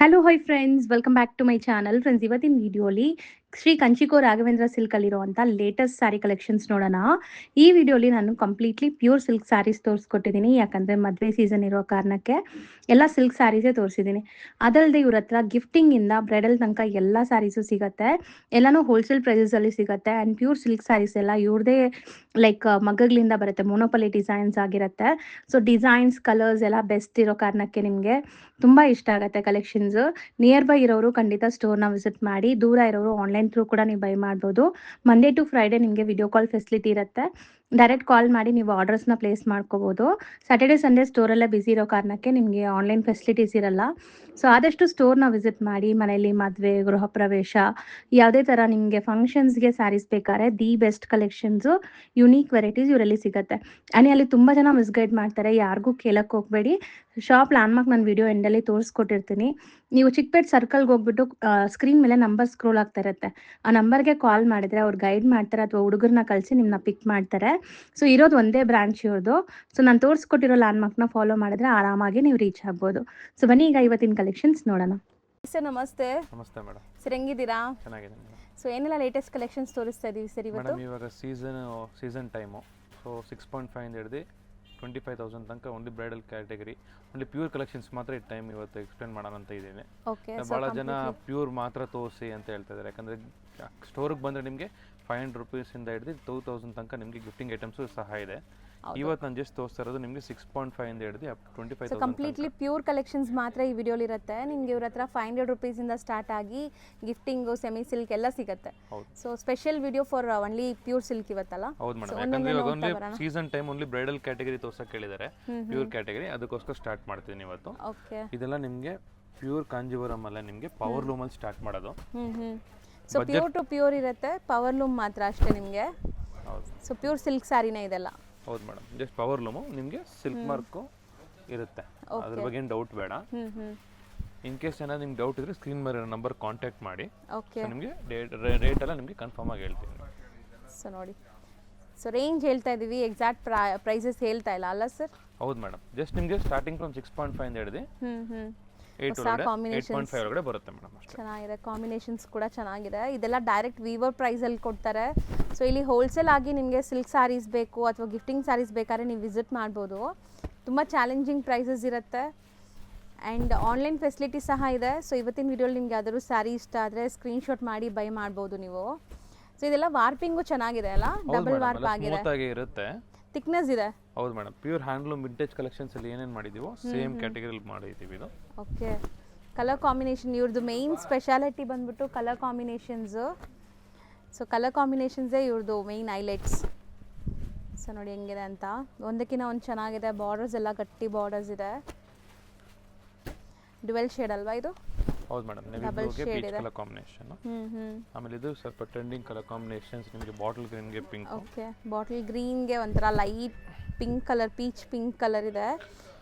Hello hi friends, welcome back to my channel. Friends, ಇವತ್ತಿನ ವಿಡಿಯೋಲಿ Shri Kanchiko Raghavendra silk ಅಲ್ಲಿರುವಂಥ latest saree collections ನೋಡೋಣ. ಈ ವಿಡಿಯೋಲಿ ನಾನು ಕಂಪ್ಲೀಟ್ಲಿ ಪ್ಯೂರ್ ಸಿಲ್ಕ್ ಸ್ಯಾರೀಸ್ ತೋರಿಸ್ಕೊಟ್ಟಿದ್ದೀನಿ. ಯಾಕಂದರೆ ಮದುವೆ ಸೀಸನ್ ಇರೋ ಕಾರಣಕ್ಕೆ ಎಲ್ಲ ಸಿಲ್ಕ್ ಸ್ಯಾರೀಸೇ ತೋರಿಸಿದ್ದೀನಿ. ಅದಲ್ಲದೆ ಇವ್ರ ಹತ್ರ ಗಿಫ್ಟಿಂಗಿಂದ ಬ್ರೈಡಲ್ ತನಕ ಎಲ್ಲ ಸ್ಯಾರೀಸು ಸಿಗುತ್ತೆ. ಎಲ್ಲನೂ ಹೋಲ್ಸೇಲ್ ಪ್ರೈಸಸಲ್ಲಿ ಸಿಗುತ್ತೆ. ಆ್ಯಂಡ್ ಪ್ಯೂರ್ ಸಿಲ್ಕ್ ಸ್ಯಾರೀಸ್ ಎಲ್ಲ ಇವ್ರದೇ ಲೈಕ್ ಮಗ್ಗಗಳಿಂದ ಬರುತ್ತೆ, ಮೊನೋಪಲಿ ಡಿಸೈನ್ಸ್ ಆಗಿರುತ್ತೆ. ಸೊ ಡಿಸೈನ್ಸ್, ಕಲರ್ಸ್ ಎಲ್ಲ ಬೆಸ್ಟ್ ಇರೋ ಕಾರಣಕ್ಕೆ ನಿಮಗೆ ತುಂಬ ಇಷ್ಟ ಆಗುತ್ತೆ ಕಲೆಕ್ಷನ್ಸ್. ನಿಯರ್ ಬೈ ಇರೋರು ಖಂಡಿತ ಸ್ಟೋರ್ನ ವಿಸಿಟ್ ಮಾಡಿ. ದೂರ ಇರೋರು ಆನ್ಲೈನ್ ಥ್ರೂ ಕೂಡ ನೀವು ಬೈ ಮಾಡ್ಬೋದು. ಮಂಡೇ ಟು ಫ್ರೈಡೇ ನಿಮಗೆ ವಿಡಿಯೋ ಕಾಲ್ ಫೆಸಿಲಿಟಿ ಇರುತ್ತೆ. ಡೈರೆಕ್ಟ್ ಕಾಲ್ ಮಾಡಿ ನೀವು ಆರ್ಡರ್ಸ್ನ ಪ್ಲೇಸ್ ಮಾಡ್ಕೋಬೋದು. ಸ್ಯಾಟರ್ಡೆ ಸಂಡೇ ಸ್ಟೋರಲ್ಲೇ ಬ್ಯುಸಿ ಇರೋ ಕಾರಣಕ್ಕೆ ನಿಮಗೆ ಆನ್ಲೈನ್ ಫೆಸಿಲಿಟೀಸ್ ಇರಲ್ಲ. ಸೊ ಆದಷ್ಟು ಸ್ಟೋರ್ನ ವಿಸಿಟ್ ಮಾಡಿ. ಮನೆಯಲ್ಲಿ ಮದುವೆ, ಗೃಹ ಪ್ರವೇಶ, ಯಾವುದೇ ಥರ ನಿಮಗೆ ಫಂಕ್ಷನ್ಸ್ಗೆ ಸ್ಯಾರೀಸ್ ಬೇಕಾದ್ರೆ the best collections, unique varieties ಇವರಲ್ಲಿ ಸಿಗುತ್ತೆ. ಆ್ಯಂಡ್ ಅಲ್ಲಿ ತುಂಬ ಜನ ಮಿಸ್ಗೈಡ್ ಮಾಡ್ತಾರೆ, ಯಾರಿಗೂ ಕೇಳಕ್ಕೆ ಹೋಗಬೇಡಿ. ಶಾಪ್ ಲ್ಯಾಂಡ್ಮಾರ್ಕ್ ನಾನು ವಿಡಿಯೋ ಎಂಡಲ್ಲಿ ತೋರಿಸ್ಕೊಟ್ಟಿರ್ತೀನಿ. ನೀವು ಚಿಕ್ಕಪೇಟ್ ಸರ್ಕಲ್ಗೆ ಹೋಗ್ಬಿಟ್ಟು ಸ್ಕ್ರೀನ್ ಮೇಲೆ ನಂಬರ್ ಸ್ಕ್ರೋಲ್ ಆಗ್ತಾ ಇರುತ್ತೆ. ಆ ನಂಬರ್ಗೆ ಕಾಲ್ ಮಾಡಿದರೆ ಅವ್ರು ಗೈಡ್ ಮಾಡ್ತಾರೆ, ಅಥವಾ ಹುಡುಗರನ್ನ ಕಳಿಸಿ ನಿಮ್ಮನ್ನ ಪಿಕ್ ಮಾಡ್ತಾರೆ. ಸೊ ಇರೋದು ಒಂದೇ ಬ್ರಾಂಚ್ ಇವ್ರದ್ದು. ಸೊ ನಾನು ತೋರಿಸ್ಕೊಟ್ಟಿರೋ ಲ್ಯಾಂಡ್ಮಾರ್ಕ್ನ ಫಾಲೋ ಮಾಡಿದ್ರೆ ಆರಾಮಾಗಿ ನೀವು ರೀಚ್ ಆಗ್ಬೋದು. ಸೊ ಬನ್ನಿ ಈಗ ಇವತ್ತಿನ ಕಲೆಕ್ಷನ್ಸ್ ನೋಡೋಣ. ಸರ್ ನಮಸ್ತೆ. ನಮಸ್ತೆ ಮೇಡಮ್. ಸರ್ ಹೆಂಗಿದ್ದೀರಾ? ಚೆನ್ನಾಗಿದೆ ಮೇಡಮ್. ಸೊ ಏನೆಲ್ಲ ಲೇಟೆಸ್ಟ್ ಕಲೆಕ್ಷನ್ಸ್ ತೋರಿಸ್ತಾ ಇದ್ದೀವಿ ಸರ್ ಇವತ್ತು? ಮೇಡಮ್ ಇವಾಗ ಸೀಸನ್ ಟೈಮು. ಸೊ 6.5 ಇಂದ ಹಿಡಿದು 25,000 ತನಕ only bridal category, only pure collections ಮಾತ್ರ ಈ ಟೈಮ್ ಇವತ್ತು ಎಕ್ಸ್ಪ್ಲೇನ್ ಮಾಡೋಣ ಅಂತ ಇದ್ದೀನಿ. ಭಾಳ ಜನ ಪ್ಯೂರ್ ಮಾತ್ರ ತೋರಿಸಿ ಅಂತ ಹೇಳ್ತಾ ಇದ್ದಾರೆ. ಯಾಕಂದರೆ ಸ್ಟೋರಿಗೆ ಬಂದರೆ ನಿಮಗೆ 500 ರೂಪೀಸಿಂದ ಹಿಡಿದು 2,000 ತನಕ ನಿಮಗೆ ಗಿಫ್ಟಿಂಗ್ ಐಟಮ್ಸು ಸಹ ಇದೆ. ಇವತ್ತು ನಾನು ಜಸ್ಟ್ ತೋರಿಸ್ತಾ ಇರೋದು ನಿಮಗೆ 6.5 ಇಂದ ಹಿಡಿದು 25,000. ಕಂಪ್ಲೀಟ್ಲಿ ಪ್ಯೂರ್ ಕಲೆಕ್ಷನ್ಸ್ ಮಾತ್ರ ಈ ವಿಡಿಯೋಲಿ ಇರುತ್ತೆ. ನಿಮಗೆ ಇವ್ರ ಹತ್ರ 500 ರೂಪೀಸಿಂದ ಸ್ಟಾರ್ಟ್ ಆಗಿ ಗಿಫ್ಟಿಂಗು, ಸೆಮಿ ಸಿಲ್ಕ್ ಎಲ್ಲ ಸಿಗುತ್ತೆ. So special video for only pure silk ಇವತ್ತಲ್ಲ? ಹೌದು ಮೇಡಮ್. ಯಾಕಂದ್ರೆ ಇವಾಗ only season time only bridal category ತೋರ್ಸಕ್ಕೆ ಹೇಳಿದ್ದಾರೆ, ಪ್ಯೂರ್ ಕ್ಯಾಟಗರಿ. ಅದಕ್ಕೋಸ್ಕರ ಸ್ಟಾರ್ಟ್ ಮಾಡ್ತೀನಿ ಇವತ್ತು. ಇದೆಲ್ಲ ನಿಮಗೆ ಪ್ಯೂರ್ ಕಾಂಜೀವರಂ ಅಲ್ಲ, ನಿಮಗೆ ಪವರ್ ಲೂಮ್ ಅಲ್ಲಿ ಸ್ಟಾರ್ಟ್ ಮಾಡೋದು. ಸೊ ಪ್ಯೂರ್ ಟು ಪ್ಯೂರ್ ಇರುತ್ತೆ, ಪವರ್ ಲೂಮ್ ಮಾತ್ರ ಅಷ್ಟೇ ನಿಮಗೆ. ಹೌದು. ಸೊ ಪ್ಯೂರ್ ಸಿಲ್ಕ್ ಸ್ಯಾರಿನೇ ಇದೆಲ್ಲ. ಹೌದು ಮೇಡಮ್. ಜಸ್ಟ್ ಪವರ್ ಲೂಮು ನಿಮಗೆ ಸಿಲ್ಕ್ ಮಾರ್ಕು ಇರುತ್ತೆ, ಅದ್ರ ಬಗ್ಗೆ ಏನು ಡೌಟ್ ಬೇಡ. ಇನ್ ಕೇಸ್ ಏನಾದ್ರು ನಿಮ್ಗೆ ಡೌಟ್ ಇದ್ರೆ ಸ್ಕ್ರೀನ್ ಮೇಲೆ ನಂಬರ್ ಕಾಂಟ್ಯಾಕ್ಟ್ ಮಾಡಿ. ನಿಮಗೆ ರೇಟ್ ಎಲ್ಲ ನಿಮಗೆ ಕನ್ಫರ್ಮ್ ಆಗಿ ಹೇಳ್ತೀನಿ. ಸೊ ನೋಡಿ, ಸೊ ರೇಂಜ್ ಹೇಳ್ತಾ ಇದೀವಿ, ಎಕ್ಸಾಕ್ಟ್ ಪ್ರೈಸಸ್ ಹೇಳ್ತಾ ಇಲ್ಲ ಅಲ್ಲ ಸರ್? ಹೌದು ಮೇಡಮ್. ಜಸ್ಟ್ ನಿಮಗೆ ಸ್ಟಾರ್ಟಿಂಗ್ ಫ್ರಮ್ 6.5 ಇಂದ ಹಿಡಿದು 8.5 ಒಳಗಡೆ ಬರುತ್ತೆ ಮೇಡಮ್. ಅಷ್ಟೇ. ಚೆನ್ನಾಗಿದೆ, ಕಾಂಬಿನೇಷನ್ಸ್ ಕೂಡ ಚೆನ್ನಾಗಿದೆ. ಇದೆಲ್ಲ ಡೈರೆಕ್ಟ್ ವೀವರ್ ಪ್ರೈಸಲ್ಲಿ ಕೊಡ್ತಾರೆ. ಸೊ ಇಲ್ಲಿ ಹೋಲ್ಸೇಲ್ ಆಗಿ ನಿಮಗೆ ಸಿಲ್ಕ್ ಸ್ಯಾರೀಸ್ ಬೇಕು ಅಥವಾ ಗಿಫ್ಟಿಂಗ್ ಸ್ಯಾರೀಸ್ ಬೇಕಾದ್ರೆ ನೀವು ವಿಸಿಟ್ ಮಾಡ್ಬೋದು. ತುಂಬ ಚಾಲೆಂಜಿಂಗ್ ಪ್ರೈಸಸ್ ಇರುತ್ತೆ. ಆ್ಯಂಡ್ ಆನ್ಲೈನ್ ಫೆಸಿಲಿಟಿ ಸಹ ಇದೆ. ಸೊ ಇವತ್ತಿನ ವಿಡಿಯೋಲಿ ನಿಮ್ಗೆ ಯಾವ್ದಾದ್ರು ಸ್ಯಾರಿ ಇಷ್ಟ ಆದರೆ ಸ್ಕ್ರೀನ್ಶಾಟ್ ಮಾಡಿ ಬೈ ಮಾಡ್ಬೋದು ನೀವು. ಸೊ ಇದೆಲ್ಲ ವಾರ್ಪಿಂಗು ಚೆನ್ನಾಗಿದೆ ಅಲ್ಲ? ಡಬಲ್ ವಾರ್ಪ್ ಇರುತ್ತೆ, ಥಿಕ್ನೆಸ್ ಇದೆ. ಹೌದು madam. Pure handloom vintage collections ಅಲ್ಲಿ ಏನೇನು ಮಾಡಿದೀವೋ ಸೇಮ್ ಕ್ಯಾಟಗರಿಯಲ್ಲಿ ಮಾಡಿದ್ದೀವಿ ಇದು. ಓಕೆ. ಕಲರ್ ಕಾಂಬಿನೇಷನ್ ಇವ್ರದ್ದು ಮೇನ್ ಸ್ಪೆಷಾಲಿಟಿ ಬಂದ್ಬಿಟ್ಟು ಕಲರ್ ಕಾಂಬಿನೇಷನ್ಸು. ಸೊ ಕಲರ್ ಕಾಂಬಿನೇಷನ್ಸೇ ಇವ್ರದ್ದು ಮೇನ್ ಹೈಲೈಟ್ಸ್. ಸೊ ನೋಡಿ ಹೆಂಗಿದೆ ಅಂತ, ಒಂದಕ್ಕಿಂತ ಒಂದು ಚೆನ್ನಾಗಿದೆ. ಬಾರ್ಡರ್ಸ್ ಎಲ್ಲ ಗಟ್ಟಿ ಬಾರ್ಡರ್ಸ್ ಇದೆ. ಡ್ಯುವೆಲ್ ಶೇಡ್ ಅಲ್ವಾ ಇದು? ಹೌದು ಮೇಡಮ್. ಡಬಲ್ ಶೇಡ್ ಇದೆ, ಕಲರ್ ಕಾಂಬಿನೇಷನ್. ಆಮೇಲೆ ಇದು ಸ್ವಲ್ಪ ಟ್ರೆಂಡಿಂಗ್ ಕಲರ್ ಕಾಂಬಿನೇಷನ್ಸ್ ನಿಮಗೆ ಬಾಟಲ್ ಗ್ರೀನ್ಗೆ ಪಿಂಕ್. ಓಕೆ. ಬಾಟಲ್ ಗ್ರೀನ್ಗೆ ಒಂಥರ light pink colour, peach pink colour ಇದೆ.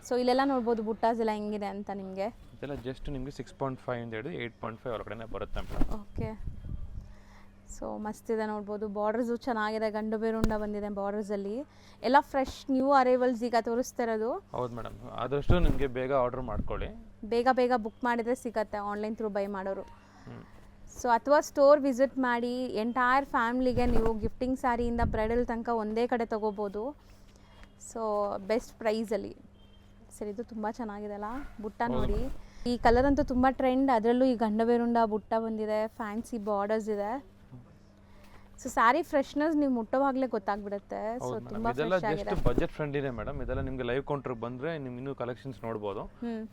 ಸೊ ಇಲ್ಲೆಲ್ಲ ನೋಡ್ಬೋದು ಬುಟ್ಟಾಸ್ ಎಲ್ಲ ಹೆಂಗಿದೆ ಅಂತ ನಿಮಗೆ. ಇದೆಲ್ಲ ಜಸ್ಟ್ ನಿಮಗೆ 6.5 ಇಂದ ಹಿಡಿದು 8.5 ಹೊರಗಡೆ ಬರುತ್ತೆ ಮೇಡಮ್. ಓಕೆ. ಸೊ ಮಸ್ತ್ ಇದೆ ನೋಡ್ಬೋದು. ಬಾರ್ಡರ್ಸು ಚೆನ್ನಾಗಿದೆ, ಗಂಡು ಬೇರುಂಡ ಬಂದಿದೆ ಬಾರ್ಡರ್ಸಲ್ಲಿ. ಎಲ್ಲ ಫ್ರೆಶ್ ನ್ಯೂ ಅರೈವಲ್ಸ್ ಈಗ ತೋರಿಸ್ತಾ ಇರೋದು. ಹೌದು ಮೇಡಮ್. ಆದಷ್ಟು ನಿಮಗೆ ಬೇಗ ಆರ್ಡರ್ ಮಾಡ್ಕೊಳ್ಳಿ, ಬೇಗ ಬುಕ್ ಮಾಡಿದರೆ ಸಿಗುತ್ತೆ ಆನ್ಲೈನ್ ಥ್ರೂ ಬೈ ಮಾಡೋರು. ಸೊ ಅಥವಾ ಸ್ಟೋರ್ ವಿಸಿಟ್ ಮಾಡಿ ಎಂಟೈರ್ ಫ್ಯಾಮ್ಲಿಗೆ ನೀವು ಗಿಫ್ಟಿಂಗ್ ಸ್ಯಾರಿಯಿಂದ ಬ್ರೈಡಲ್ ತನಕ ಒಂದೇ ಕಡೆ ತೊಗೋಬೋದು. ಸೊ ಬೆಸ್ಟ್ ಪ್ರೈಸಲ್ಲಿ. ಸರಿ, ಇದು ತುಂಬ ಚೆನ್ನಾಗಿದೆ ಅಲ್ಲ ಬುಟ್ಟ ನೋಡಿ. ಈ ಕಲರ್ ಅಂತೂ ತುಂಬ ಟ್ರೆಂಡ್. ಅದರಲ್ಲೂ ಈ ಗಂಡಬೇರುಂಡ ಬುಟ್ಟ ಬಂದಿದೆ, ಫ್ಯಾನ್ಸಿ ಬಾರ್ಡರ್ಸ್ ಇದೆ. ಸೊ ಸ್ಯಾರಿ ಫ್ರೆಶ್ನೆಸ್ ನೀವು ಮುಟ್ಟೋವಾಗಲೇ ಗೊತ್ತಾಗ್ಬಿಡುತ್ತೆ. ಸೊ ತುಂಬಾ ಫ್ರೆಶ್ ಆಗಿದೆ. ಜಸ್ಟ್ ಬಜೆಟ್ ಫ್ರೆಂಡ್ಲಿನೇ ಮೇಡಮ್. ಇದೆಲ್ಲ ನಿಮಗೆ ಲೈವ್ ಕೌಂಟರ್ ಬಂದ್ರೆ ನಿಮ್ಗೆ ಇನ್ನೂ ಕಲೆಕ್ಷನ್ಸ್ ನೋಡ್ಬೋದು.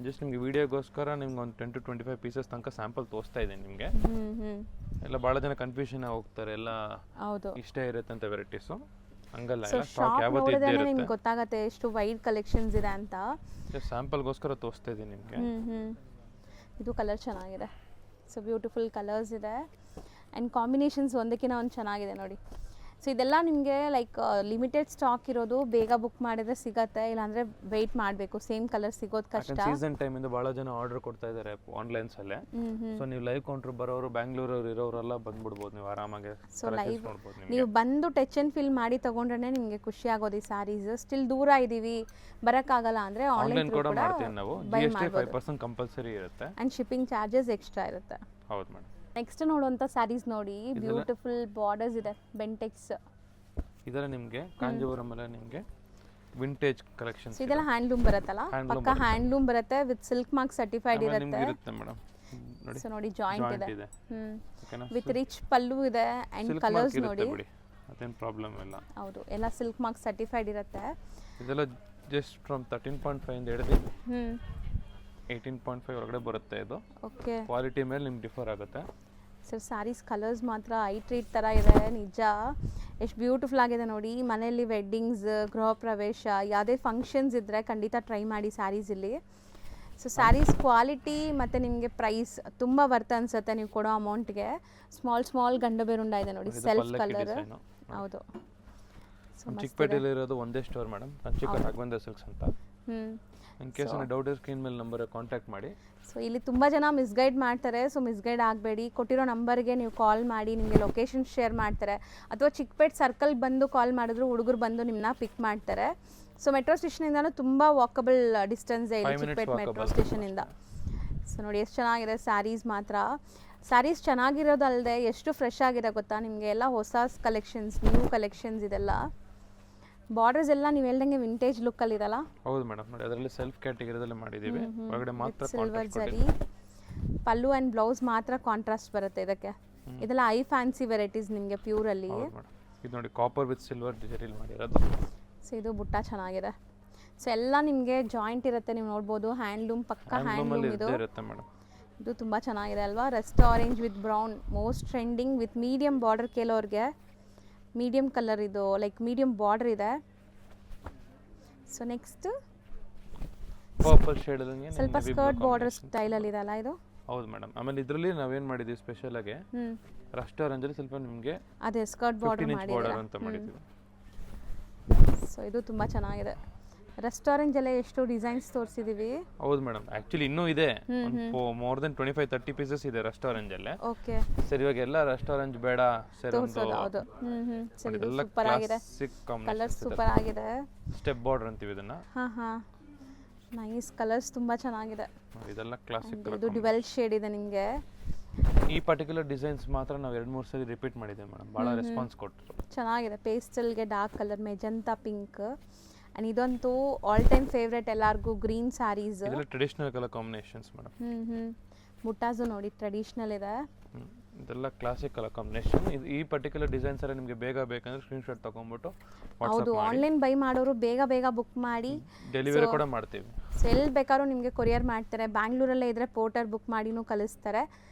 ಜಸ್ಟ್ ನಿಮಗೆ ವಿಡಿಯೋಗೋಸ್ಕರ ನಿಮ್ಗೆ ಒಂದು 10 to 25 ಪೀಸಸ್ ತನಕ ಸ್ಯಾಂಪಲ್ ತೋರಿಸ್ತಾ ಇದ್ದೀನಿ ನಿಮಗೆ. ಎಲ್ಲ ಭಾಳ ಜನ ಕನ್ಫ್ಯೂಷನ್ ಹೋಗ್ತಾರೆ, ಎಲ್ಲ ಇಷ್ಟೇ ಇರುತ್ತೆ ಅಂತ ವೆರೈಟೀಸ್. ಹಂಗಲ್ಲ, ಎಲ್ಲ ಸ್ಟಾಕ್ ಯಾವತ್ತೂ ಇದ್ದೇ ಇರುತ್ತೆ. ನಿಮ್ಗೆ ಗೊತ್ತಾಗುತ್ತೆ ಎಷ್ಟು ವೈಡ್ ಕಲೆಕ್ಷನ್ಸ್ ಇದೆ ಅಂತ. ಜಸ್ಟ್ ಸ್ಯಾಂಪಲ್ಗೋಸ್ಕರ ತೋರಿಸ್ತಾ ಇದ್ದೀನಿ ನಿಮಗೆ. ಇದು ಕಲರ್ ಚೆನ್ನಾಗಿದೆ. ಸೊ ಬ್ಯೂಟಿಫುಲ್ ಕಲರ್ಸ್ ಇದೆ. ಆ್ಯಂಡ್ ಕಾಂಬಿನೇಷನ್ಸ್ ಒಂದಕ್ಕಿಂತ ಒಂದು ಚೆನ್ನಾಗಿದೆ ನೋಡಿ. ಸೊ ಇದೆಲ್ಲ ನಿಮಗೆ ಲೈಕ್ ಲಿಮಿಟೆಡ್ ಸ್ಟಾಕ್ ಇರೋದು, ಬೇಗ ಬುಕ್ ಮಾಡಿದ್ರೆ ಸಿಗತ್ತೆ, ಇಲ್ಲಾಂದರೆ ವೆಯ್ಟ್ ಮಾಡಬೇಕು, ಸೇಮ್ ಕಲರ್ ಸಿಗೋದು ಕಷ್ಟ. ಸೀಸನ್ ಟೈಮಿಂದ ಭಾಳ ಜನ ಆರ್ಡರ್ ಕೊಡ್ತಾ ಇದ್ದಾರೆ ಆನ್ಲೈನ್ಸಲ್ಲೇ. ಸೊ ನೀವು ಲೈವ್ ಕೌಂಟ್ರ್ ಬರೋರು ಬ್ಯಾಂಗ್ಳೂರವ್ರು ಇರೋರೆಲ್ಲ ಬಂದ್ಬಿಡ್ಬೋದು, ನೀವು ಆರಾಮಾಗಿ ಸೊ ಲೈವ್ ನೀವು ಬಂದು ಟಚ್ ಆ್ಯಂಡ್ ಫೀಲ್ ಮಾಡಿ ತೊಗೊಂಡ್ರೆ ನಿಮಗೆ ಖುಷಿ ಆಗೋದು ಈ ಸ್ಯಾರೀಸ್. ಸ್ಟಿಲ್ ದೂರ ಇದ್ದೀವಿ ಬರೋಕ್ಕಾಗಲ್ಲ ಅಂದರೆ ಆನ್ಲೈನ್ ಕೂಡ ಮಾಡ್ತೀವಿ ನಾವು. GST 5% ಕಂಪಲ್ಸರಿ ಇರುತ್ತೆ ಆ್ಯಂಡ್ ಶಿಪ್ಪಿಂಗ್ ಚಾರ್ಜಸ್ ಎಕ್ಸ್ಟ್ರಾ ಇರುತ್ತೆ. ಹೌದು ಮೇಡಮ್. ನೆಕ್ಸ್ಟ್ ನೋಡುವಂಥ ಸ್ಯಾರೀಸ್ ನೋಡಿ, ಬ್ಯೂಟಿಫುಲ್ ಬಾರ್ಡರ್ಸ್ ಇದೆ, ಬೆಂಟೆಕ್ಸ್. ಇದರ ನಿಮಗೆ ಕಾಂಜೀವರಂ ಎಲ್ಲ ನಿಮಗೆ ವಿಂಟೇಜ್ ಕಲೆಕ್ಷನ್ಸ್. ಇದೆಲ್ಲ ಹ್ಯಾಂಡ್ಲೂಮ್ ಬರುತ್ತಲ್ಲ, ಪಕ್ಕ ಹ್ಯಾಂಡ್ಲೂಮ್ ಬರುತ್ತೆ, ವಿತ್ ಸಿಲ್ಕ್ ಮಾರ್ಕ್ ಸರ್ಟಿಫೈಡ್ ಇರುತ್ತೆ ಮೇಡಮ್. ನೋಡಿ ಸೊ ನೋಡಿ ಜಾಯಿಂಟ್ ಇದೆ, ಓಕೆನಾ, ವಿತ್ ರಿಚ್ ಪಲ್ಲು ಇದೆ ಆ್ಯಂಡ್ ಕಲರ್ಸ್ ನೋಡಿ. ಅದೇನು ಪ್ರಾಬ್ಲಮ್ ಇಲ್ಲ. ಹೌದು, ಎಲ್ಲ ಸಿಲ್ಕ್ ಮಾರ್ಕ್ ಸರ್ಟಿಫೈಡ್ ಇರುತ್ತೆ. ಇದೆಲ್ಲ ಜಸ್ಟ್ ಫ್ರಮ್ 13.5 ಇಂದ ಹಿಡಿದು 18.5 ಒಳಗಡೆ ಬರುತ್ತೆ ಇದು. ಓಕೆ, ಕ್ವಾಲಿಟಿ ಮೇಲೆ ನಿಮ್ಗೆ ಡಿಫರ್ ಆಗುತ್ತೆ. ಸರ್ ಸ್ಯಾರೀಸ್ ಕಲರ್ಸ್ ಮಾತ್ರ ಐ ಟ್ರೀಟ್ ಥರ ಇದೆ ನಿಜ, ಎಷ್ಟು ಬ್ಯೂಟಿಫುಲ್ ಆಗಿದೆ ನೋಡಿ. ಮನೆಯಲ್ಲಿ ವೆಡ್ಡಿಂಗ್ಸ್, ಗೃಹ ಪ್ರವೇಶ, ಯಾವುದೇ ಫಂಕ್ಷನ್ಸ್ ಇದ್ದರೆ ಖಂಡಿತ ಟ್ರೈ ಮಾಡಿ ಸ್ಯಾರೀಸ್ ಇಲ್ಲಿ. ಸೊ ಸ್ಯಾರೀಸ್ ಕ್ವಾಲಿಟಿ ಮತ್ತು ನಿಮಗೆ ಪ್ರೈಸ್ ತುಂಬ ವರ್ತ್ ಅನಿಸುತ್ತೆ ನೀವು ಕೊಡೋ ಅಮೌಂಟ್ಗೆ. ಸ್ಮಾಲ್ ಗಂಡು ಬೇರುಂಡ ಇದೆ ನೋಡಿ, ಸೆಲ್ಫ್ ಕಲರ್. ಹೌದು, ಚಿಕ್ಕಪೇಟೆಯಲ್ಲಿ ಇರೋದು ಒಂದೇ ಸ್ಟೋರ್ ಮೇಡಮ್, ಕಂಚಿಕೋಟ ರಾಘವೇಂದ್ರ ಸಿಲ್ಕ್ಸ್ ಅಂತ. ಇನ್ ಕೇಸ್ ಡೌಟ್ ಇದ್ರೆ ಸ್ಕ್ರೀನ್ ಮೇಲೆ ನಂಬರ್ ಕಾಂಟ್ಯಾಕ್ಟ್ ಮಾಡಿ. ಸೊ ಇಲ್ಲಿ ತುಂಬ ಜನ ಮಿಸ್ಗೈಡ್ ಮಾಡ್ತಾರೆ, ಸೊ ಮಿಸ್ಗೈಡ್ ಆಗಬೇಡಿ. ಕೊಟ್ಟಿರೋ ನಂಬರ್ಗೆ ನೀವು ಕಾಲ್ ಮಾಡಿ, ನಿಮಗೆ ಲೊಕೇಶನ್ ಶೇರ್ ಮಾಡ್ತಾರೆ. ಅಥವಾ ಚಿಕ್ಕಪೇಟೆ ಸರ್ಕಲ್ ಬಂದು ಕಾಲ್ ಮಾಡಿದ್ರು ಹುಡುಗರು ಬಂದು ನಿಮ್ಮನ್ನ ಪಿಕ್ ಮಾಡ್ತಾರೆ. ಸೊ ಮೆಟ್ರೋ ಸ್ಟೇಷನಿಂದನೂ ತುಂಬ ವಾಕಬಲ್ ಡಿಸ್ಟೆನ್ಸ್ ಇದೆ ಇಲ್ಲಿ ಚಿಕ್ಕಪೇಟೆ ಮೆಟ್ರೋ ಸ್ಟೇಷನಿಂದ. ಸೊ ನೋಡಿ ಎಷ್ಟು ಚೆನ್ನಾಗಿದೆ ಸ್ಯಾರೀಸ್ ಮಾತ್ರ. ಸ್ಯಾರೀಸ್ ಚೆನ್ನಾಗಿರೋದಲ್ಲದೆ ಎಷ್ಟು ಫ್ರೆಶ್ ಆಗಿದೆ ಗೊತ್ತಾ ನಿಮಗೆ, ಎಲ್ಲ ಹೊಸ ಕಲೆಕ್ಷನ್ಸ್, ನ್ಯೂ ಕಲೆಕ್ಷನ್ಸ್ ಇದೆಲ್ಲ. ಬಾರ್ಡರ್ಸ್ ಎಲ್ಲ ನೀವು ಹೇಳ್ದಂಗೆ ವಿಂಟೇಜ್ ಲುಕ್ ಅಲ್ಲಿ ಇದಲ್ಲ. ಹೌದು ಮೇಡಮ್, ನೋಡಿ ಅದರಲ್ಲಿ ಸೆಲ್ಫ್ ಕ್ಯಾಟಗರಿದಲ್ಲಿ ಮಾಡಿದೀವಿ. ಒಳಗಡೆ ಮಾತ್ರ ಸಿಲ್ವರ್ ಜರಿ, ಪಲ್ಲು ಅಂಡ್ ಬ್ಲೌಸ್ ಮಾತ್ರ ಕಾಂಟ್ರಾಸ್ಟ್ ಬರುತ್ತೆ ಇದಕ್ಕೆ. ಇದೆಲ್ಲ ಐ ಫ್ಯಾನ್ಸಿ ವೆರೈಟೀಸ್ ನಿಮಗೆ ಪ್ಯೂರ್ ಅಲ್ಲಿ. ಇದು ನೋಡಿ ಕಾಪರ್ ವಿತ್ ಸಿಲ್ವರ್ ಜರಿಲಿ ಮಾಡಿರೋದು. ಸೊ ಇದು ಬುಟ್ಟ ಚೆನ್ನಾಗಿದೆ. ಸೊ ಎಲ್ಲ ನಿಮಗೆ ಜಾಯಿಂಟ್ ಇರುತ್ತೆ, ನೀವು ನೋಡ್ಬೋದು. ಹ್ಯಾಂಡ್ಲೂಮ್, ಪಕ್ಕ ಹ್ಯಾಂಡ್ಲೂಮ್ ಇದು ಇರುತ್ತೆ ಮೇಡಮ್. ಇದು ತುಂಬ ಚೆನ್ನಾಗಿದೆ ಅಲ್ವಾ. Rust orange with brown, most trending, with medium border. ಕೆಲವ್ರಿಗೆ ಮೀಡಿಯಂ ಕಲರ್ ಇದು, ಲೈಕ್ ಮೀಡಿಯಂ ಬಾರ್ಡರ್ ಇದೆ. ಸೊ ನೆಕ್ಸ್ಟ್ ಪರ್ಪಲ್ ಶೇಡ್ ಅಲ್ಲಿ ಸ್ವಲ್ಪ ಸ್ಕರ್ಟ್ ಬಾರ್ಡರ್ ಸ್ಟೈಲ್ ಅಲ್ಲಿ ಇದೆ ಅಲ್ಲ ಇದು. ಹೌದು ಮೇಡಮ್. ಆಮೇಲೆ ಇದರಲ್ಲಿ ನಾವೇನ್ ಮಾಡಿದೀವಿ ಸ್ಪೆಷಲ್ ಆಗಿ ರಸ್ಟ್ ಆರೆಂಜ್ ಅಲ್ಲಿ ಸ್ವಲ್ಪ ನಿಮಗೆ ಅದೇ ಸ್ಕರ್ಟ್ ಬಾರ್ಡರ್ ಮಾಡಿದ್ದೀರಾ ಅಂತ ಮಾಡಿದೀವಿ. ಸೊ ಇದು ತುಂಬಾ ಚೆನ್ನಾಗಿದೆ. ರಸ್ಟ್ ಆರೆಂಜ್ ಎಲ್ಲ ಎಷ್ಟು ಡಿಸೈನ್ಸ್ ತೋರಿಸಿದೀವಿ. ಹೌದು ಮೇಡಮ್, ಆಕ್ಚುಲಿ ಇನ್ನೂ ಇದೆ, ಮೋರ್ ದೆನ್ 25-30 ಪೀಸಸ್ ಇದೆ ರಸ್ಟ್ ಆರೆಂಜ್ ಅಲ್ಲೇ. ಓಕೆ ಸರ್, ಇವಾಗ ಎಲ್ಲ ರಸ್ಟ್ ಆರೆಂಜ್ ಬೇಡ ಸರ್, ಒಂದು ಹೌದು. ಸರಿ, ಸೂಪರ್ ಆಗಿದೆ, ಕಲರ್ ಸೂಪರ್ ಆಗಿದೆ. ಸ್ಟೆಪ್ ಬಾರ್ಡರ್ ಅಂತೀವಿ ಇದನ್ನ. ಹಾ ನೈಸ್ ಕಲರ್ಸ್ ತುಂಬಾ ಚೆನ್ನಾಗಿದೆ. ಇದೆಲ್ಲ ಕ್ಲಾಸಿಕ್. ಇದು ಡ್ಯುವೆಲ್ ಶೇಡ್ ಇದೆ ನಿಮಗೆ. ಈ ಪರ್ಟಿಕ್ಯುಲರ್ ಡಿಸೈನ್ಸ್ ಮಾತ್ರ ನಾವು 2-3 ಸರಿ ರಿಪೀಟ್ ಮಾಡಿದ್ದೇವೆ ಮೇಡಮ್, ಭಾಳ ರೆಸ್ಪಾನ್ಸ್ ಕೊಟ್ಟರು. ಚೆನ್ನಾಗಿದೆ. ಪೇಸ್ಟಲ್ಗೆ dark colour, magenta pink, and ಇದಂತೂ ಆಲ್ ಟೈಮ್ ಫೇವ್ರೆಟ್ ಎಲ್ಲರಿಗೂ, ಗ್ರೀನ್ ಸ್ಯಾರೀಸ್. ಇದೆಲ್ಲ ಟ್ರೆಡಿಷನಲ್ ಕಲರ್ ಕಾಂಬಿನೇಷನ್ಸ್ ಮೇಡಮ್. ಬುಟ್ಟಾಸು ನೋಡಿ ಟ್ರೆಡಿಷನಲ್ ಇದೆ. ಇದೆಲ್ಲ ಕ್ಲಾಸಿಕ್ ಕಲರ್ ಕಾಂಬಿನೇಷನ್. ಈ ಪರ್ಟಿಕ್ಯುಲರ್ ಡಿಸೈನ್ಸ್ ಎಲ್ಲ ನಿಮಗೆ ಬೇಗ ಬೇಕಂದ್ರೆ ಸ್ಕ್ರೀನ್ ಶಾಟ್ ತಗೊಂಡ್ಬಿಟ್ಟು ಹೌದು, ಆನ್ಲೈನ್ ಬೈ ಮಾಡೋರು ಬೇಗ ಬುಕ್ ಮಾಡಿ ಡೆಲಿವರಿ ಕೂಡ ಮಾಡ್ತೀವಿ. ಸೊ ಎಲ್ಲಿ ಬೇಕಾದ್ರೂ ನಿಮಗೆ ಕೊರಿಯರ್ ಮಾಡ್ತಾರೆ. ಬ್ಯಾಂಗ್ಳೂರಲ್ಲೇ ಇದ್ರೆ ಪೋರ್ಟರ್ ಬುಕ್ ಮಾಡಿನೂ ಕಳಿಸ್ತಾರೆ.